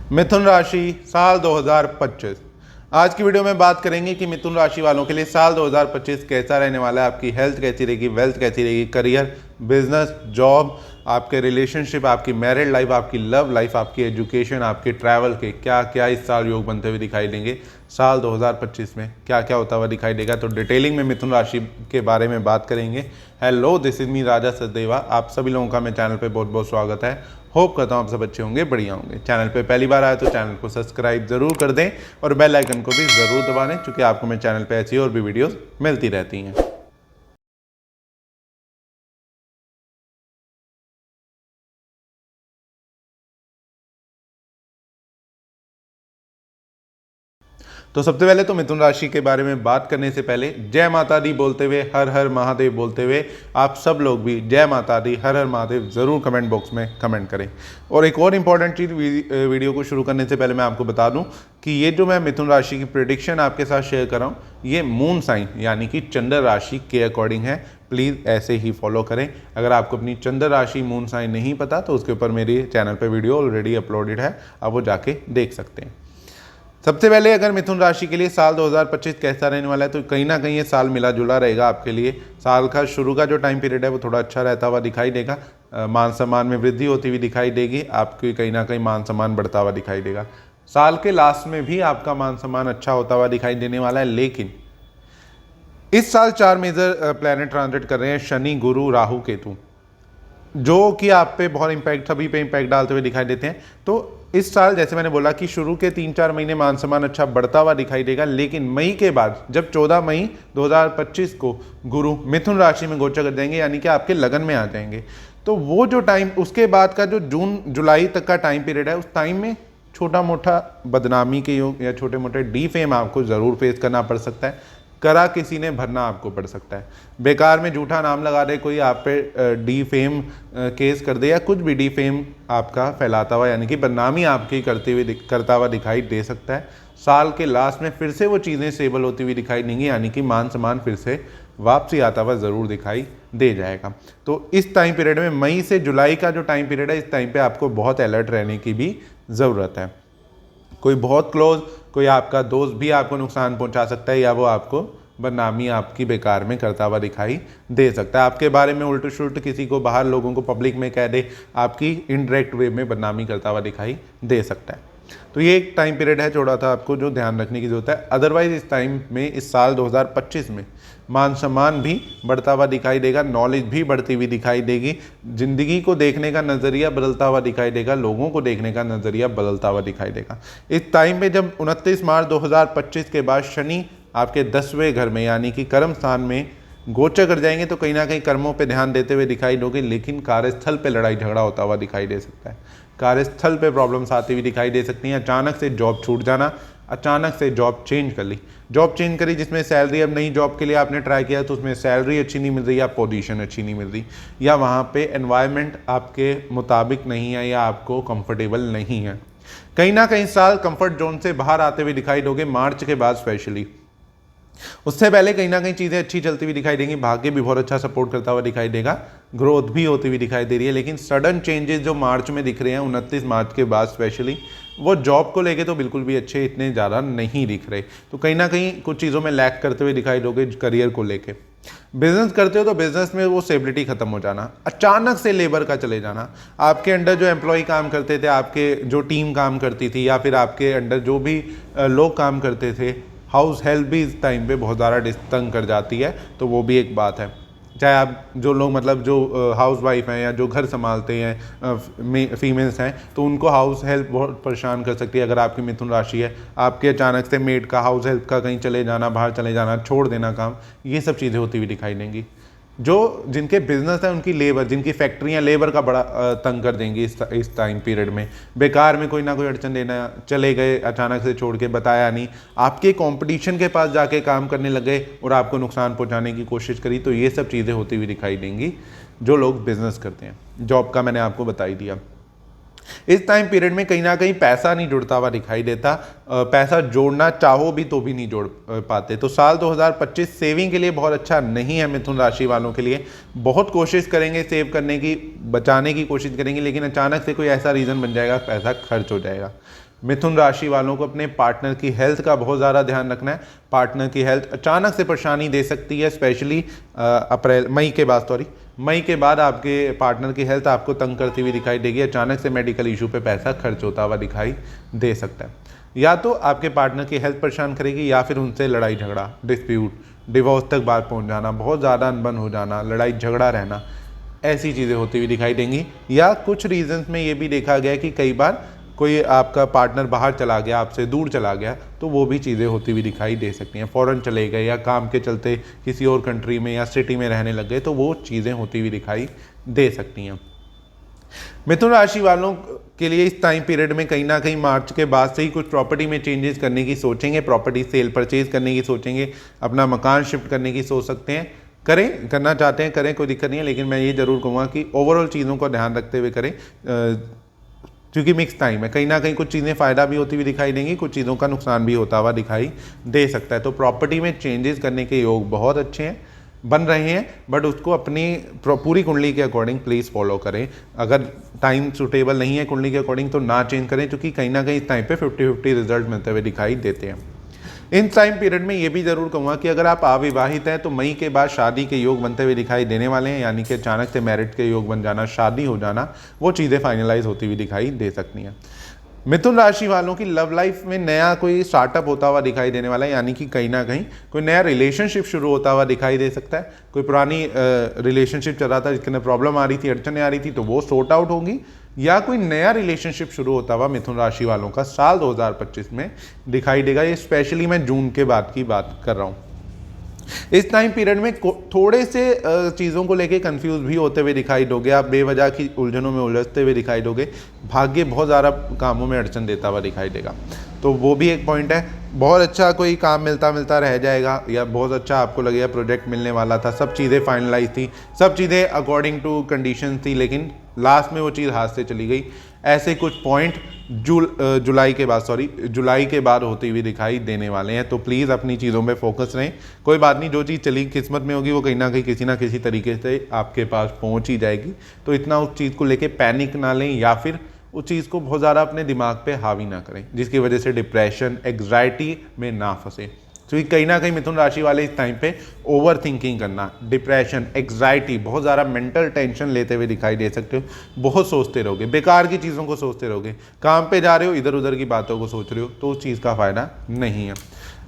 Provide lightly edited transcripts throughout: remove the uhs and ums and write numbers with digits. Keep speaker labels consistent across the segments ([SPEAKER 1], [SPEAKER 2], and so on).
[SPEAKER 1] मिथुन राशि साल 2025। आज की वीडियो में बात करेंगे कि मिथुन राशि वालों के लिए साल 2025 कैसा रहने वाला है। आपकी हेल्थ कैसी रहेगी, वेल्थ कैसी रहेगी, करियर, बिजनेस, जॉब, आपके रिलेशनशिप, आपकी मैरिड लाइफ, आपकी लव लाइफ, आपकी एजुकेशन, आपके ट्रैवल के क्या क्या इस साल योग बनते हुए दिखाई देंगे। साल 2025 में क्या क्या होता हुआ दिखाई देगा, तो डिटेलिंग में मिथुन राशि के बारे में बात करेंगे। हेलो, दिस इज मी राजा सचदेवा। आप सभी लोगों का मेरे चैनल पे बहुत बहुत स्वागत है। होप करता हूँ आप सब अच्छे होंगे, बढ़िया होंगे। चैनल पे पहली बार आए तो चैनल को सब्सक्राइब जरूर कर दें और बेल आइकन को भी जरूर दबा दें, क्योंकि आपको मेरे चैनल पे ऐसी और भी वीडियोस मिलती रहती हैं। तो सबसे पहले तो मिथुन राशि के बारे में बात करने से पहले जय माता दी बोलते हुए, हर हर महादेव बोलते हुए आप सब लोग भी जय माता दी, हर हर महादेव जरूर कमेंट बॉक्स में कमेंट करें। और एक और इम्पॉर्टेंट चीज़, वीडियो को शुरू करने से पहले मैं आपको बता दूं कि ये जो मैं मिथुन राशि की प्रेडिक्शन आपके साथ शेयर कर रहा हूँ, ये मून साइन यानी कि चंद्र राशि के अकॉर्डिंग है। प्लीज़ ऐसे ही फॉलो करें। अगर आपको अपनी चंद्र राशि मून साइन नहीं पता तो उसके ऊपर मेरे चैनल पर वीडियो ऑलरेडी अपलोडेड है, आप वो जाके देख सकते हैं। सबसे पहले अगर मिथुन राशि के लिए साल 2025 कैसा रहने वाला है, तो कहीं ना कहीं ये साल मिला जुला रहेगा आपके लिए। साल का शुरू का जो टाइम पीरियड है वो थोड़ा अच्छा रहता हुआ दिखाई देगा। मान सम्मान में वृद्धि होती हुई दिखाई देगी। आपकी कहीं ना कहीं मान सम्मान बढ़ता हुआ दिखाई देगा। साल के लास्ट में भी आपका मान सम्मान अच्छा होता हुआ दिखाई देने वाला है। लेकिन इस साल 4 मेजर प्लैनेट ट्रांजिट कर रहे हैं, शनि, गुरु, राहु, केतु, जो कि आप पे बहुत इंपैक्ट, सभी पे इंपैक्ट डालते हुए दिखाई देते हैं। तो इस साल जैसे मैंने बोला कि शुरू के 3-4 महीने मान सम्मान अच्छा बढ़ता हुआ दिखाई देगा। लेकिन मई के बाद, जब 14 मई 2025 को गुरु मिथुन राशि में गोचर कर जाएंगे, यानी कि आपके लगन में आ जाएंगे, तो वो जो टाइम, उसके बाद का जो जून जुलाई तक का टाइम पीरियड है, उस टाइम में छोटा मोटा बदनामी के योग या छोटे मोटे डी फेम आपको ज़रूर फेस करना पड़ सकता है। करा किसी ने भरना आपको पड़ सकता है। बेकार में झूठा नाम लगा दे कोई, आप पे डी फेम केस कर दे या कुछ भी डी फेम आपका फैलाता हुआ, यानी कि बदनामी आपकी करता हुआ दिखाई दे सकता है। साल के लास्ट में फिर से वो चीज़ें स्टेबल होती हुई दिखाई देंगी, यानी कि मान सम्मान फिर से वापसी आता हुआ ज़रूर दिखाई दे जाएगा। तो इस टाइम पीरियड में, मई से जुलाई का जो टाइम पीरियड है, इस टाइम पे आपको बहुत अलर्ट रहने की भी ज़रूरत है। कोई बहुत क्लोज, कोई आपका दोस्त भी आपको नुकसान पहुंचा सकता है, या वो आपको बदनामी आपकी बेकार में करता हुआ दिखाई दे सकता है। आपके बारे में उल्ट शुल्ट किसी को बाहर लोगों को पब्लिक में कह दे, आपकी इनडायरेक्ट वे में बदनामी करता हुआ दिखाई दे सकता है। तो ये एक टाइम पीरियड है थोड़ा सा आपको जो ध्यान रखने की जरूरत है। अदरवाइज इस टाइम में, इस साल 2025 में मान सम्मान भी बढ़ता हुआ दिखाई देगा, नॉलेज भी बढ़ती हुई दिखाई देगी, जिंदगी को देखने का नज़रिया बदलता हुआ दिखाई देगा, लोगों को देखने का नज़रिया बदलता हुआ दिखाई देगा। इस टाइम में जब 29 मार्च 2025 के बाद शनि आपके 10वें घर में यानी कि कर्म स्थान में गोचर कर जाएंगे, तो कहीं ना कहीं कर्मों पे ध्यान देते हुए दिखाई दोगे। लेकिन कार्यस्थल पे लड़ाई झगड़ा होता हुआ दिखाई दे सकता है। कार्यस्थल पे प्रॉब्लम्स आती हुई दिखाई दे सकती हैं। अचानक से जॉब छूट जाना, अचानक से जॉब चेंज कर ली, जॉब चेंज करी जिसमें सैलरी, अब नई जॉब के लिए आपने ट्राई किया तो उसमें सैलरी अच्छी नहीं मिल रही, या पोजीशन अच्छी नहीं मिल रही, या वहाँ पे एनवायरनमेंट आपके मुताबिक नहीं है, या आपको कंफर्टेबल नहीं है। कहीं ना कहीं साल कंफर्ट जोन से बाहर आते हुए दिखाई दोगे, मार्च के बाद स्पेशली। उससे पहले कहीं ना कहीं चीज़ें अच्छी चलती हुई दिखाई देंगी, भाग्य भी बहुत अच्छा सपोर्ट करता हुआ दिखाई देगा, ग्रोथ भी होती हुई दिखाई दे रही है। लेकिन सडन चेंजेस जो मार्च में दिख रहे हैं, 29 मार्च के बाद स्पेशली, वो जॉब को लेके तो बिल्कुल भी अच्छे इतने ज़्यादा नहीं दिख रहे। तो कहीं ना कहीं कुछ चीज़ों में लैक करते हुए दिखाई दोगे करियर को लेके। बिजनेस करते हो तो बिजनेस में वो स्टेबिलिटी खत्म हो जाना, अचानक से लेबर का चले जाना, आपके अंडर जो एम्प्लॉय काम करते थे, आपके जो टीम काम करती थी, या फिर आपके अंडर जो भी लोग काम करते थे, हाउस हेल्प भी इस टाइम पे बहुत ज़्यादा तंग कर जाती है। तो वो भी एक बात है। चाहे आप जो लोग, मतलब जो हाउस वाइफ हैं या जो घर संभालते हैं फीमेल्स हैं, तो उनको हाउस हेल्प बहुत परेशान कर सकती है। अगर आपकी मिथुन राशि है, आपके अचानक से मेड का, हाउस हेल्प का कहीं चले जाना, बाहर चले जाना, छोड़ देना काम, ये सब चीज़ें होती हुई दिखाई देंगी। जो जिनके बिजनेस है उनकी लेबर, जिनकी फैक्ट्रियाँ लेबर का बड़ा तंग कर देंगी इस टाइम पीरियड में। बेकार में कोई ना कोई अड़चन देना, चले गए अचानक से छोड़ के, बताया नहीं, आपके कंपटीशन के पास जाके काम करने लगे और आपको नुकसान पहुंचाने की कोशिश करी। तो ये सब चीज़ें होती हुई दिखाई देंगी जो लोग बिजनेस करते हैं। जॉब का मैंने आपको बता ही दिया। इस टाइम पीरियड में कहीं ना कहीं पैसा नहीं जुड़ता हुआ दिखाई देता। पैसा जोड़ना चाहो भी तो भी नहीं जोड़ पाते। तो साल 2025 सेविंग के लिए बहुत अच्छा नहीं है मिथुन राशि वालों के लिए। बहुत कोशिश करेंगे सेव करने की, बचाने की कोशिश करेंगे, लेकिन अचानक से कोई ऐसा रीज़न बन जाएगा, पैसा खर्च हो जाएगा। मिथुन राशि वालों को अपने पार्टनर की हेल्थ का बहुत ज़्यादा ध्यान रखना है। पार्टनर की हेल्थ अचानक से परेशानी दे सकती है, स्पेशली मई के बाद आपके पार्टनर की हेल्थ आपको तंग करती हुई दिखाई देगी। अचानक से मेडिकल इशू पे पैसा खर्च होता हुआ दिखाई दे सकता है। या तो आपके पार्टनर की हेल्थ परेशान करेगी, या फिर उनसे लड़ाई झगड़ा, डिस्प्यूट, डिवोर्स तक बात पहुंच जाना, बहुत ज़्यादा अनबन हो जाना, लड़ाई झगड़ा रहना, ऐसी चीज़ें होती हुई दिखाई देंगी। या कुछ रीजंस में ये भी देखा गया कि कई बार कोई आपका पार्टनर बाहर चला गया, आपसे दूर चला गया, तो वो भी चीज़ें होती हुई दिखाई दे सकती हैं। फॉरेन चले गए या काम के चलते किसी और कंट्री में या सिटी में रहने लग गए, तो वो चीज़ें होती हुई दिखाई दे सकती हैं। मिथुन राशि वालों के लिए इस टाइम पीरियड में कहीं ना कहीं मार्च के बाद से ही कुछ प्रॉपर्टी में चेंजेस करने की सोचेंगे, प्रॉपर्टी सेल परचेज करने की सोचेंगे, अपना मकान शिफ्ट करने की सोच सकते हैं। करें, करना चाहते हैं करें, कोई दिक्कत नहीं है, लेकिन मैं ये ज़रूर कहूँगा कि ओवरऑल चीज़ों को ध्यान रखते हुए करें, क्योंकि मिक्स टाइम है। कहीं ना कहीं कुछ चीज़ें फ़ायदा भी होती हुई दिखाई देंगी, कुछ चीज़ों का नुकसान भी होता हुआ दिखाई दे सकता है। तो प्रॉपर्टी में चेंजेस करने के योग बहुत अच्छे हैं, बन रहे हैं, बट उसको अपनी पूरी कुंडली के अकॉर्डिंग प्लीज़ फॉलो करें। अगर टाइम सूटेबल नहीं है कुंडली के अकॉर्डिंग तो ना चेंज करें, क्योंकि कहीं ना कहीं इस टाइम पे 50-50 रिजल्ट मिलते हुए दिखाई देते हैं। इन टाइम पीरियड में ये भी जरूर कहूँगा कि अगर आप अविवाहित हैं तो मई के बाद शादी के योग बनते हुए दिखाई देने वाले हैं, यानी कि अचानक से मैरिज के योग बन जाना, शादी हो जाना, वो चीज़ें फाइनलाइज होती हुई दिखाई दे सकती हैं। मिथुन राशि वालों की लव लाइफ में नया कोई स्टार्टअप होता हुआ दिखाई देने वाला है, यानी कि कहीं ना कहीं कोई नया रिलेशनशिप शुरू होता हुआ दिखाई दे सकता है। कोई पुरानी रिलेशनशिप चल रहा था जिसके अंदर प्रॉब्लम आ रही थी, अड़चनें आ रही थी, तो वो सॉर्ट आउट होंगी, या कोई नया रिलेशनशिप शुरू होता हुआ मिथुन राशि वालों का साल 2025 में दिखाई देगा। ये स्पेशली मैं जून के बाद की बात कर रहा हूँ। इस टाइम पीरियड में थोड़े से चीज़ों को लेके कंफ्यूज भी होते हुए दिखाई दोगे, आप बेवजह की उलझनों में उलझते हुए दिखाई दोगे, भाग्य बहुत ज़्यादा कामों में अड़चन देता हुआ दिखाई देगा, तो वो भी एक पॉइंट है। बहुत अच्छा कोई काम मिलता रह जाएगा, या बहुत अच्छा आपको लगेगा प्रोजेक्ट मिलने वाला था, सब चीज़ें फाइनलाइज थी, सब चीज़ें अकॉर्डिंग टू कंडीशन थी, लेकिन लास्ट में वो चीज़ हाथ से चली गई। ऐसे कुछ पॉइंट जुलाई के बाद होती हुई दिखाई देने वाले हैं। तो प्लीज़ अपनी चीज़ों पे फोकस रहें। कोई बात नहीं, जो चीज़ चली किस्मत में होगी वो कहीं ना किसी तरीके से आपके पास पहुंच ही जाएगी। तो इतना उस चीज़ को लेके पैनिक ना लें, या फिर उस चीज़ को बहुत ज़्यादा अपने दिमाग पे हावी ना करें, जिसकी वजह से डिप्रेशन, एग्जाइटी में ना फंसे। क्योंकि कहीं ना कहीं मिथुन राशि वाले इस टाइम पे ओवर थिंकिंग करना, डिप्रेशन, एग्जाइटी, बहुत ज़्यादा मेंटल टेंशन लेते हुए दिखाई दे सकते हो। बहुत सोचते रहोगे, बेकार की चीज़ों को सोचते रहोगे, काम पे जा रहे हो इधर उधर की बातों को सोच रहे हो, तो उस चीज़ का फ़ायदा नहीं है।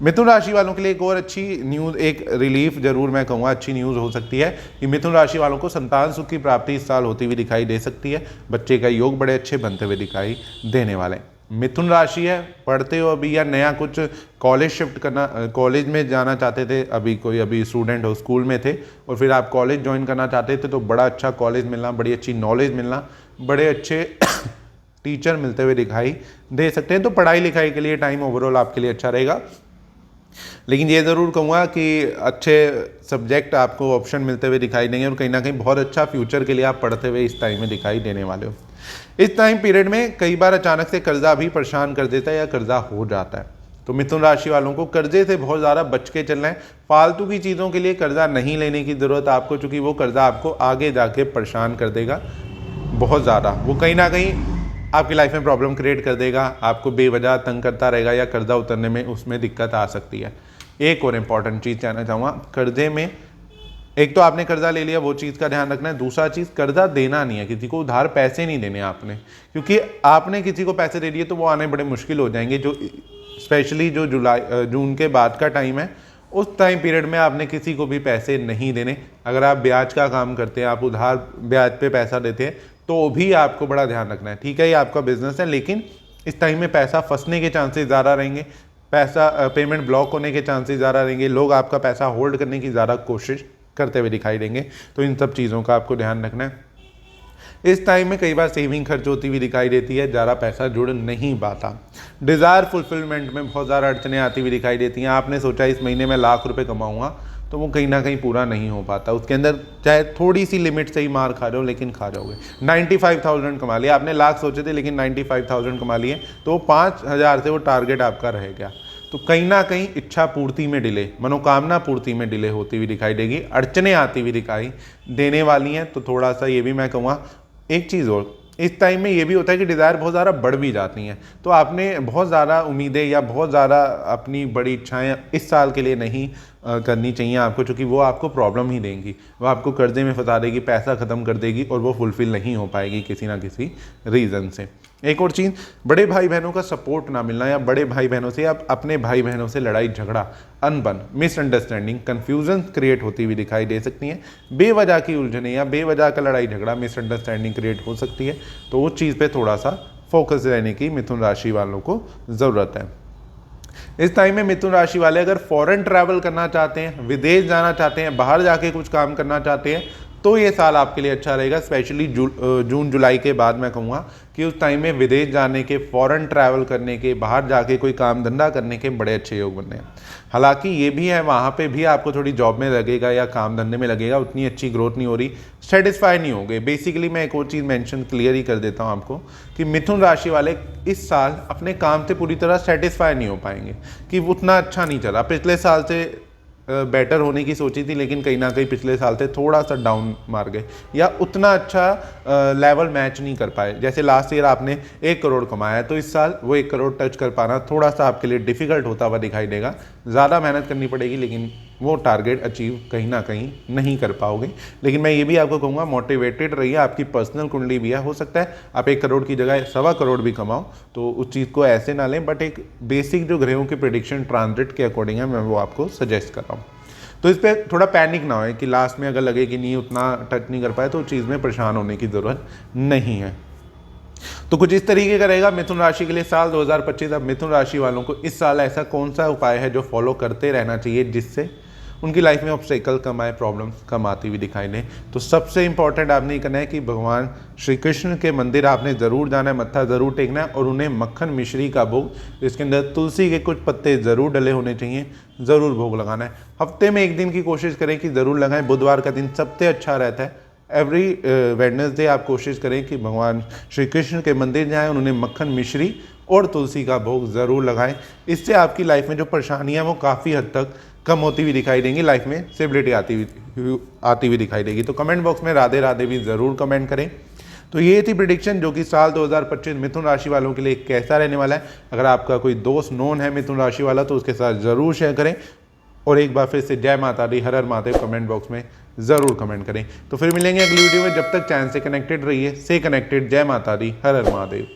[SPEAKER 1] मिथुन राशि वालों के लिए एक और अच्छी न्यूज़, एक रिलीफ जरूर मैं कहूँगा अच्छी न्यूज़ हो सकती है कि मिथुन राशि वालों को संतान सुख की प्राप्ति इस साल होती हुई दिखाई दे सकती है। बच्चे का योग बड़े अच्छे बनते हुए दिखाई देने वाले हैं। मिथुन राशि है, पढ़ते हो अभी, या नया कुछ कॉलेज शिफ्ट करना, कॉलेज में जाना चाहते थे, अभी स्टूडेंट हो, स्कूल में थे और फिर आप कॉलेज ज्वाइन करना चाहते थे, तो बड़ा अच्छा कॉलेज मिलना, बड़ी अच्छी नॉलेज मिलना, बड़े अच्छे टीचर मिलते हुए दिखाई दे सकते हैं। तो पढ़ाई लिखाई के लिए टाइम ओवरऑल आपके लिए अच्छा रहेगा, लेकिन ये ज़रूर कहूँगा कि अच्छे सब्जेक्ट आपको ऑप्शन मिलते हुए दिखाई देंगे, और कहीं ना कहीं बहुत अच्छा फ्यूचर के लिए आप पढ़ते हुए इस टाइम में दिखाई देने वाले हो। इस टाइम पीरियड में कई बार अचानक से कर्जा भी परेशान कर देता है, या कर्जा हो जाता है, तो मिथुन राशि वालों को कर्जे से बहुत ज़्यादा बच के चलना है। फालतू की चीज़ों के लिए कर्जा नहीं लेने की ज़रूरत आपको, चूँकि वो कर्जा आपको आगे जाके परेशान कर देगा बहुत ज़्यादा। वो कहीं ना कहीं आपकी लाइफ में प्रॉब्लम क्रिएट कर देगा, आपको बेवजह तंग करता रहेगा, या कर्जा उतरने में उसमें दिक्कत आ सकती है। एक और इम्पॉर्टेंट चीज़ कहना चाहूँगा, कर्जे में एक तो आपने कर्जा ले लिया, वो चीज़ का ध्यान रखना है। दूसरा चीज़, कर्जा देना नहीं है, किसी को उधार पैसे नहीं देने आपने, क्योंकि आपने किसी को पैसे दे दिए तो वो आने बड़े मुश्किल हो जाएंगे। जो स्पेशली जो जून के बाद का टाइम है, उस टाइम पीरियड में आपने किसी को भी पैसे नहीं देने। अगर आप ब्याज का काम करते हैं, आप उधार ब्याज पे पैसा देते हैं, तो भी आपको बड़ा ध्यान रखना है। ठीक है, ये आपका बिजनेस है, लेकिन इस टाइम में पैसा फंसने के चांसेस ज़्यादा रहेंगे, पैसा पेमेंट ब्लॉक होने के चांसेस ज़्यादा रहेंगे, लोग आपका पैसा होल्ड करने की ज़्यादा कोशिश करते हुए दिखाई देंगे। तो इन सब चीज़ों का आपको ध्यान रखना है। इस टाइम में कई बार सेविंग खर्च होती हुई दिखाई देती है, ज़्यादा पैसा जुड़ नहीं पाता। डिज़ायर फुलफिलमेंट में बहुत ज़्यादा अड़चनें आती हुई दिखाई देती हैं। आपने सोचा इस महीने में ₹1,00,000 कमाऊंगा, तो वो कहीं ना कहीं पूरा नहीं हो पाता। उसके अंदर चाहे थोड़ी सी लिमिट से ही मार खा रहे हो लेकिन खा जाओगे। 95,000 कमा लिया आपने, लाख सोचे थे लेकिन 95,000 कमा लिए, तो 5,000 से वो टारगेट आपका रह गया। तो कहीं ना कहीं इच्छा पूर्ति में डिले, मनोकामना पूर्ति में डिले होती हुई दिखाई देगी, अड़चने आती हुई दिखाई देने वाली हैं। तो थोड़ा सा ये भी मैं कहूँगा, एक चीज़ और, इस टाइम में ये भी होता है कि डिज़ायर बहुत ज़्यादा बढ़ भी जाती हैं। तो आपने बहुत ज़्यादा उम्मीदें या बहुत ज़्यादा अपनी बड़ी इच्छाएं इस साल के लिए नहीं करनी चाहिए आपको, क्योंकि वो आपको प्रॉब्लम ही देंगी, वो आपको कर्जे में फंसा देगी, पैसा ख़त्म कर देगी और वो फुलफ़िल नहीं हो पाएगी किसी ना किसी रीज़न से। एक और चीज़, बड़े भाई बहनों का सपोर्ट ना मिलना या बड़े भाई बहनों से, आप अपने भाई बहनों से लड़ाई झगड़ा, अनबन, मिसअंडरस्टैंडिंग, कन्फ्यूजन क्रिएट होती हुई दिखाई दे सकती हैं। बेवजह की उलझने या बेवजह का लड़ाई झगड़ा, मिसअंडरस्टैंडिंग क्रिएट हो सकती है। तो उस चीज़ पे थोड़ा सा फोकस रहने की मिथुन राशि वालों को ज़रूरत है। इस टाइम में मिथुन राशि वाले अगर फॉरेन ट्रैवल करना चाहते हैं, विदेश जाना चाहते हैं, बाहर जाके कुछ काम करना चाहते हैं, तो ये साल आपके लिए अच्छा रहेगा। स्पेशली जून जुलाई के बाद मैं कहूँगा कि उस टाइम में विदेश जाने के, फॉरेन ट्रैवल करने के, बाहर जाके कोई काम धंधा करने के बड़े अच्छे योग बन रहे हैं। हालांकि ये भी है, वहाँ पे भी आपको थोड़ी जॉब में लगेगा या काम धंधे में लगेगा, उतनी अच्छी ग्रोथ नहीं हो रही, सेटिस्फाई नहीं होंगे। बेसिकली मैं एक और चीज़ मेंशन क्लियर ही कर देता हूँ आपको कि मिथुन राशि वाले इस साल अपने काम से पूरी तरह सेटिस्फाई नहीं हो पाएंगे, कि उतना अच्छा नहीं चला। पिछले साल से बेटर होने की सोची थी लेकिन कहीं ना कहीं पिछले साल से थोड़ा सा डाउन मार गए या उतना अच्छा लेवल मैच नहीं कर पाए। जैसे लास्ट ईयर आपने 1 करोड़ कमाया है, तो इस साल वो 1 करोड़ टच कर पाना थोड़ा सा आपके लिए डिफिकल्ट होता हुआ दिखाई देगा। ज़्यादा मेहनत करनी पड़ेगी लेकिन वो टारगेट अचीव कहीं ना कहीं नहीं कर पाओगे। लेकिन मैं ये भी आपको कहूँगा, मोटिवेटेड रहिए, आपकी पर्सनल कुंडली भी है, हो सकता है आप 1 करोड़ की जगह 1.25 करोड़ भी कमाओ, तो उस चीज़ को ऐसे ना लें। बट एक बेसिक जो ग्रहों की प्रेडिक्शन ट्रांजिट के अकॉर्डिंग है, मैं वो आपको सजेस्ट कर रहा हूँ। तो इस पर थोड़ा पैनिक ना हो कि लास्ट में अगर लगे कि नहीं उतना टच नहीं कर पाए, तो चीज़ में परेशान होने की ज़रूरत नहीं है। तो कुछ इस तरीके का रहेगा मिथुन राशि के लिए साल 2025। अब मिथुन राशि वालों को इस साल ऐसा कौन सा उपाय है जो फॉलो करते रहना चाहिए जिससे उनकी लाइफ में ऑब्स्टेकल कम आए, प्रॉब्लम्स कम आती हुई दिखाई दें? तो सबसे इंपॉर्टेंट आपने ये करना है कि भगवान श्री कृष्ण के मंदिर आपने ज़रूर जाना है, मत्था ज़रूर टेकना है और उन्हें मक्खन मिश्री का भोग, इसके अंदर तुलसी के कुछ पत्ते ज़रूर डले होने चाहिए, ज़रूर भोग लगाना है। हफ्ते में 1 दिन की कोशिश करें कि ज़रूर लगाएं। बुधवार का दिन सबसे अच्छा रहता है। एवरी वेडनेसडे आप कोशिश करें कि भगवान श्री कृष्ण के मंदिर जाएं और उन्हें मक्खन मिश्री और तुलसी का भोग ज़रूर लगाएं। इससे आपकी लाइफ में जो परेशानियां वो काफ़ी हद तक कम होती हुई दिखाई देंगी, लाइफ में स्टेबिलिटी आती हुई दिखाई देगी। तो कमेंट बॉक्स में राधे राधे भी ज़रूर कमेंट करें। तो ये थी प्रेडिक्शन जो कि साल 2025 मिथुन राशि वालों के लिए कैसा रहने वाला है। अगर आपका कोई दोस्त नोन है मिथुन राशि वाला तो उसके साथ ज़रूर शेयर करें और एक बार फिर से जय माता दी, हर हर महादेव कमेंट बॉक्स में ज़रूर कमेंट करें। तो फिर मिलेंगे अगली वीडियो में। जब तक चैनल से कनेक्टेड रहिए, से कनेक्टेड। जय माता दी, हर हर महादेव।